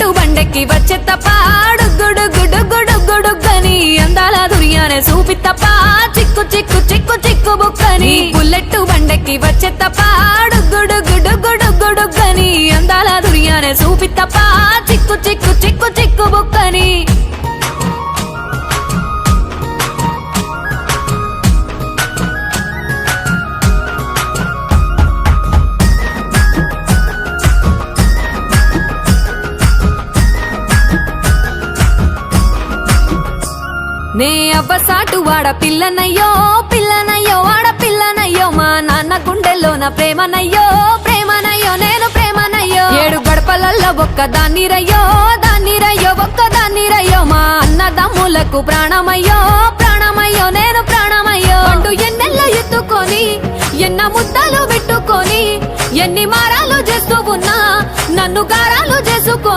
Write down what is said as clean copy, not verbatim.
bullet బండెక్కి వచ్చే తప్ప డుగ్గుడుగ్గుడుగ్గుడుగ్గుడుగ్గని అందాల దుర్యానే చూపి తప్ప చిక్కు చిక్కు చిక్కు చిక్కు బుక్కని బుల్లెట్టు బండెక్కి వచ్చే తప్ప డుగ్గుడుగ్గుడుగ్గుడుగ్గుడుగ్గని అందాల దుర్యానే చూపి తప్ప చిక్కు చిక్కు చిక్కు చిక్కు బుక్కని నే అవ్వసాటు వాడ పిల్లనయ్యో పిల్లనయ్యో వాడ పిల్లనయ్యో మా నాన్న గుండెల్లో నా ప్రేమనయ్యో ప్రేమనయ్యో నేను ప్రేమనయ్యో 7 గడపలల్లో ఒక్కదాన్ని రయ్యో ఒక్కదాన్ని మా అన్నదమ్ములకు ప్రాణమయ్యో ప్రాణమయ్యో నేను ప్రాణమయ్యో అంటూ ఎన్నెల్లో ఎత్తుకొని ఎన్న ముద్దలు పెట్టుకొని ఎన్ని మారాలు చేస్తూ ఉన్నా నన్ను గారాలు చేసుకొని